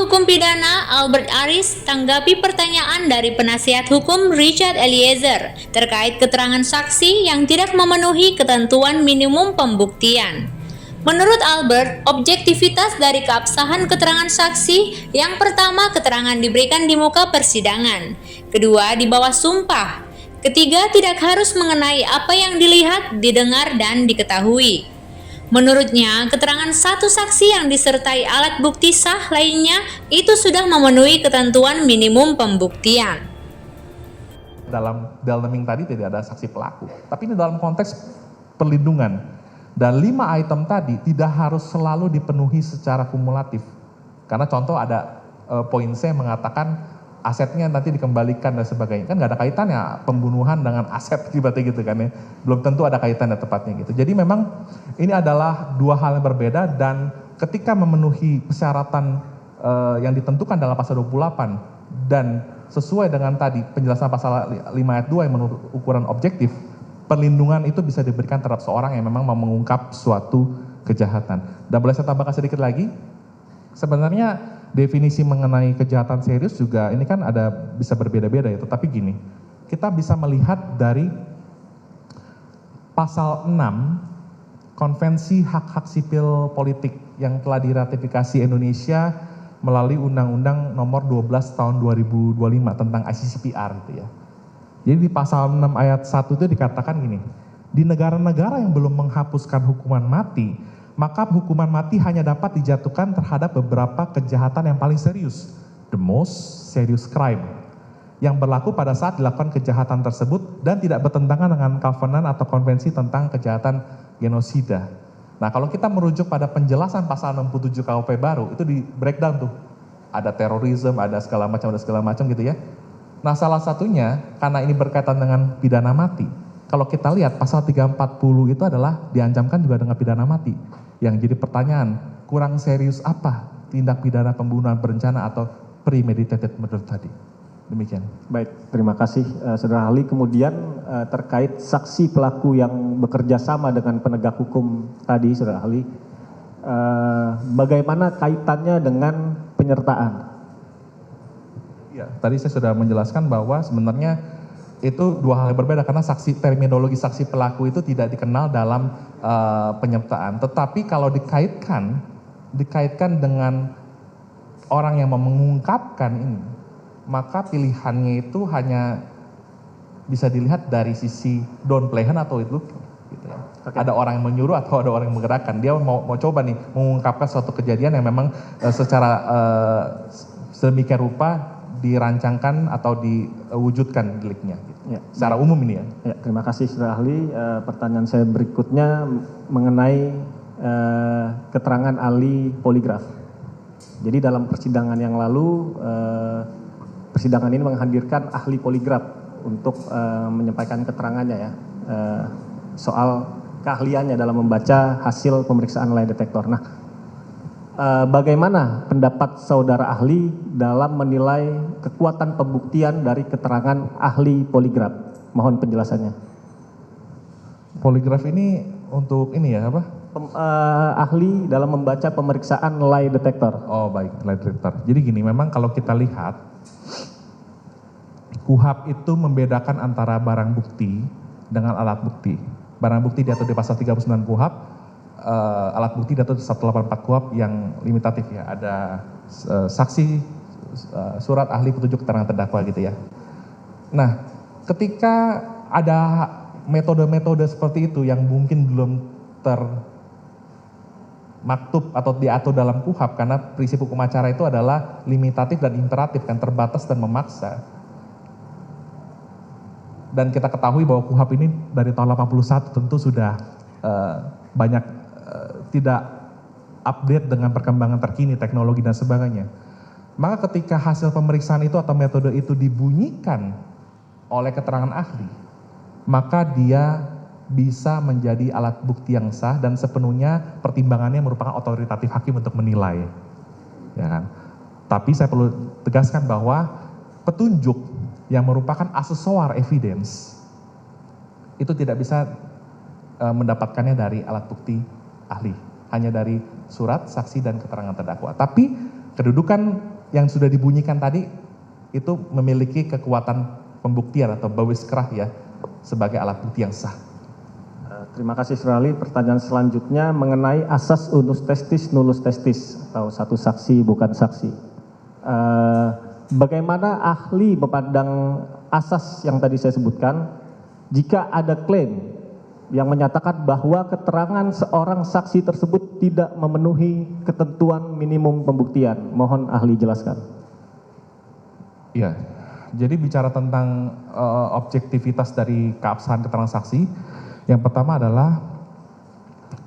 Hukum Pidana Albert Aris tanggapi pertanyaan dari penasihat hukum Richard Eliezer terkait keterangan saksi yang tidak memenuhi ketentuan minimum pembuktian. Menurut Albert, objektivitas dari keabsahan keterangan saksi yang pertama keterangan diberikan di muka persidangan, kedua di bawah sumpah, ketiga tidak harus mengenai apa yang dilihat, didengar, dan diketahui. Menurutnya, keterangan satu saksi yang disertai alat bukti sah lainnya itu sudah memenuhi ketentuan minimum pembuktian. Dalam Delneming tadi tidak ada saksi pelaku, tapi ini dalam konteks perlindungan. Dan 5 item tadi tidak harus selalu dipenuhi secara kumulatif. Karena contoh ada poin C mengatakan asetnya nanti dikembalikan dan sebagainya. Kan nggak ada kaitannya pembunuhan dengan aset tiba-tiba gitu kan ya. Belum tentu ada kaitannya tepatnya gitu. Jadi memang ini adalah 2 hal yang berbeda dan ketika memenuhi persyaratan yang ditentukan dalam pasal 28 dan sesuai dengan tadi penjelasan pasal 5 ayat 2 yang menurut ukuran objektif, perlindungan itu bisa diberikan terhadap seorang yang memang mau mengungkap suatu kejahatan. Dan boleh saya tambahkan sedikit lagi? Sebenarnya definisi mengenai kejahatan serius juga ini kan ada bisa berbeda-beda ya, tetapi gini, kita bisa melihat dari pasal 6 Konvensi Hak-Hak Sipil Politik yang telah diratifikasi Indonesia melalui Undang-Undang Nomor 12 Tahun 2025 tentang ICCPR gitu ya. Jadi di pasal 6 ayat 1 itu dikatakan gini, di negara-negara yang belum menghapuskan hukuman mati, maka hukuman mati hanya dapat dijatuhkan terhadap beberapa kejahatan yang paling serius, the most serious crime, yang berlaku pada saat dilakukan kejahatan tersebut dan tidak bertentangan dengan Covenant atau Konvensi tentang Kejahatan Genosida. Nah, kalau kita merujuk pada penjelasan pasal 67 KUP baru, itu di breakdown tuh. Ada terorisme, ada segala macam gitu ya. Nah, salah satunya karena ini berkaitan dengan pidana mati. Kalau kita lihat pasal 340 itu adalah diancamkan juga dengan pidana mati. Yang jadi pertanyaan, kurang serius apa tindak pidana pembunuhan berencana atau premeditated murder tadi? Demikian. Baik, terima kasih Saudara ahli. Kemudian terkait saksi pelaku yang bekerja sama dengan penegak hukum tadi Saudara ahli, bagaimana kaitannya dengan penyertaan? Ya, tadi saya sudah menjelaskan bahwa sebenarnya itu 2 hal yang berbeda karena terminologi saksi pelaku itu tidak dikenal dalam penyertaan. Tetapi kalau dikaitkan dengan orang yang mengungkapkan ini, maka pilihannya itu hanya bisa dilihat dari sisi downplay atau itu gitu ya. Okay. Ada orang yang menyuruh atau ada orang yang menggerakkan. Dia mau coba nih mengungkapkan suatu kejadian yang memang secara sedemikian rupa dirancangkan atau diwujudkan deliknya. Ya, secara umum ini ya. Ya, terima kasih Saudara ahli. Pertanyaan saya berikutnya mengenai keterangan ahli poligraf. Jadi dalam persidangan yang lalu, persidangan ini menghadirkan ahli poligraf untuk menyampaikan keterangannya ya, soal keahliannya dalam membaca hasil pemeriksaan lie detector. Nah, bagaimana pendapat saudara ahli dalam menilai kekuatan pembuktian dari keterangan ahli poligraf? Mohon penjelasannya. Poligraf ini untuk ini ya apa? Ahli dalam membaca pemeriksaan lie detector. Oh baik, lie detector. Jadi gini, memang kalau kita lihat KUHP itu membedakan antara barang bukti dengan alat bukti. Barang bukti diatur di pasal 39 KUHP, alat bukti diatur di 184 KUHP yang limitatif ya. Ada saksi, surat ahli, petunjuk, keterangan terdakwa gitu ya. Nah, ketika ada metode-metode seperti itu yang mungkin belum termaktub atau diatur dalam KUHP karena prinsip hukum acara itu adalah limitatif dan imperatif, kan terbatas dan memaksa. Dan kita ketahui bahwa KUHP ini dari tahun 81 tentu sudah banyak tidak update dengan perkembangan terkini, teknologi dan sebagainya. Maka ketika hasil pemeriksaan itu atau metode itu dibunyikan oleh keterangan ahli, maka dia bisa menjadi alat bukti yang sah dan sepenuhnya pertimbangannya merupakan otoritatif hakim untuk menilai. Ya kan? Tapi saya perlu tegaskan bahwa petunjuk yang merupakan aksesoar evidence itu tidak bisa mendapatkannya dari alat bukti ahli, hanya dari surat, saksi, dan keterangan terdakwa. Tapi kedudukan yang sudah dibunyikan tadi itu memiliki kekuatan pembuktian atau bawis-kerah ya sebagai alat bukti yang sah. Terima kasih Surali. Pertanyaan selanjutnya mengenai asas unus testis nullus testis atau satu saksi bukan saksi. Bagaimana ahli memandang asas yang tadi saya sebutkan jika ada klaim yang menyatakan bahwa keterangan seorang saksi tersebut tidak memenuhi ketentuan minimum pembuktian? Mohon ahli jelaskan. Iya, jadi bicara tentang objektivitas dari keabsahan keterangan saksi, yang pertama adalah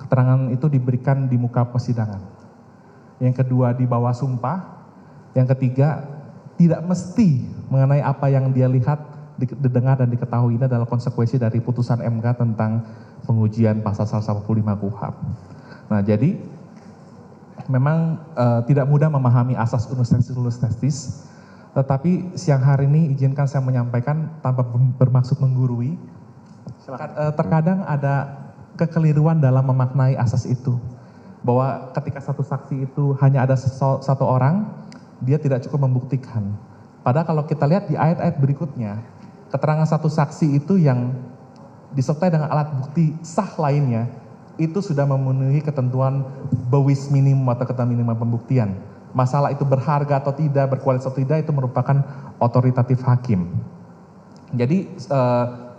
keterangan itu diberikan di muka persidangan. Yang kedua di bawah sumpah. Yang ketiga tidak mesti mengenai apa yang dia lihat, didengar dan diketahui. Ini adalah konsekuensi dari putusan MK tentang pengujian pasal 185 KUHP. Nah jadi memang tidak mudah memahami asas unus testis nullus testis. Tetapi siang hari ini izinkan saya menyampaikan tanpa bermaksud menggurui. Terkadang ada kekeliruan dalam memaknai asas itu. Bahwa ketika satu saksi itu hanya ada satu orang, dia tidak cukup membuktikan. Padahal kalau kita lihat di ayat-ayat berikutnya, keterangan satu saksi itu yang disertai dengan alat bukti sah lainnya, itu sudah memenuhi ketentuan bawis minimum atau ketentuan minimum pembuktian. Masalah itu berharga atau tidak, berkualitas atau tidak, itu merupakan otoritatif hakim. Jadi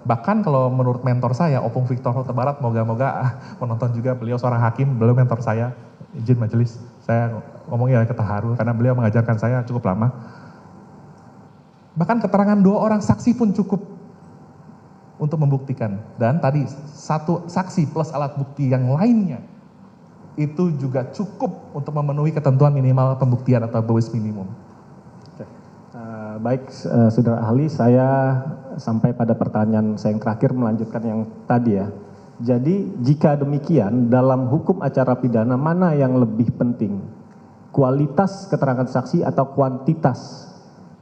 bahkan kalau menurut mentor saya, Opung Victor Huta Barat, moga-moga menonton juga, beliau seorang hakim, beliau mentor saya, izin majelis, saya ngomongnya ketaharu karena beliau mengajarkan saya cukup lama. Bahkan keterangan 2 orang saksi pun cukup untuk membuktikan. Dan tadi satu saksi plus alat bukti yang lainnya itu juga cukup untuk memenuhi ketentuan minimal pembuktian atau bawis minimum. Baik, saudara ahli, saya sampai pada pertanyaan saya yang terakhir melanjutkan yang tadi ya. Jadi jika demikian dalam hukum acara pidana mana yang lebih penting? Kualitas keterangan saksi atau kuantitas?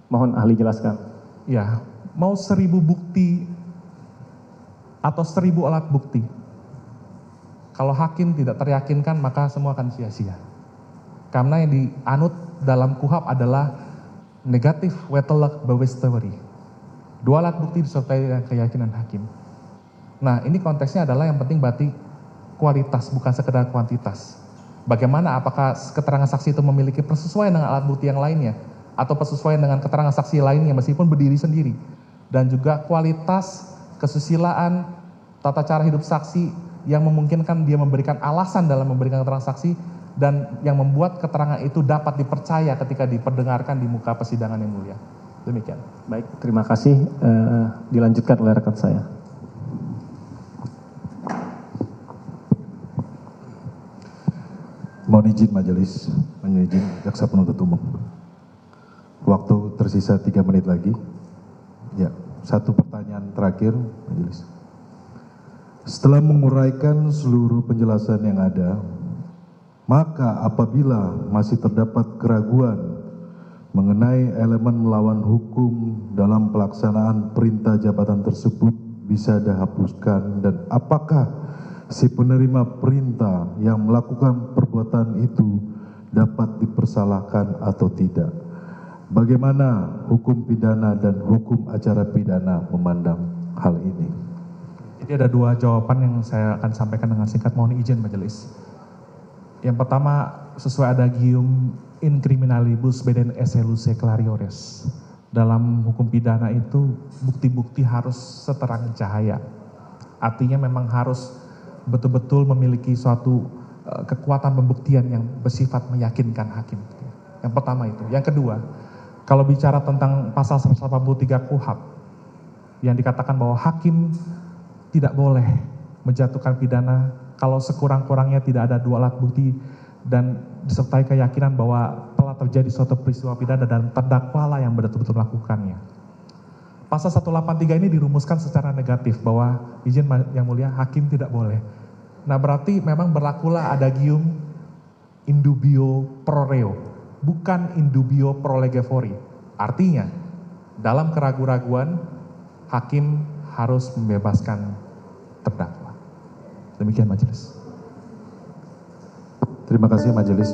Mohon ahli jelaskan. Ya, mau 1000 bukti atau 1000 alat bukti. Kalau hakim tidak teryakinkan maka semua akan sia-sia. Karena yang dianut dalam KUHP adalah negatif wetelek bawis teori. 2 alat bukti disertai dengan keyakinan hakim. Nah ini konteksnya adalah yang penting berarti kualitas bukan sekedar kuantitas. Bagaimana apakah keterangan saksi itu memiliki persesuaian dengan alat bukti yang lainnya atau persesuaian dengan keterangan saksi lainnya meskipun berdiri sendiri. Dan juga kualitas, kesusilaan, tata cara hidup saksi yang memungkinkan dia memberikan alasan dalam memberikan keterangan saksi dan yang membuat keterangan itu dapat dipercaya ketika diperdengarkan di muka persidangan yang mulia. Demikian. Baik, terima kasih. Dilanjutkan oleh rekan saya. Mohon izin majelis, mohon izin jaksa penuntut umum. Waktu tersisa 3 menit lagi. Ya, 1 pertanyaan terakhir majelis. Setelah menguraikan seluruh penjelasan yang ada, maka apabila masih terdapat keraguan mengenai elemen melawan hukum dalam pelaksanaan perintah jabatan tersebut bisa dihapuskan, dan apakah si penerima perintah yang melakukan perbuatan itu dapat dipersalahkan atau tidak? Bagaimana hukum pidana dan hukum acara pidana memandang hal ini? Jadi ada 2 jawaban yang saya akan sampaikan dengan singkat, mohon izin majelis. Yang pertama, sesuai adagium in criminalibus beden esse luce clariores. Dalam hukum pidana itu bukti-bukti harus seterang cahaya. Artinya memang harus betul-betul memiliki suatu kekuatan pembuktian yang bersifat meyakinkan hakim. Yang pertama itu. Yang kedua, kalau bicara tentang pasal 183 KUHP yang dikatakan bahwa hakim tidak boleh menjatuhkan pidana kalau sekurang-kurangnya tidak ada 2 alat bukti dan disertai keyakinan bahwa telah terjadi suatu peristiwa pidana dan terdakwalah yang betul-betul melakukannya. Pasal 183 ini dirumuskan secara negatif bahwa izin yang mulia hakim tidak boleh. Nah berarti memang berlakulah adagium indubio pro reo, bukan indubio pro lege fori. Artinya dalam keraguan-raguan hakim harus membebaskan terdakwa. Demikian majelis. Terima kasih majelis.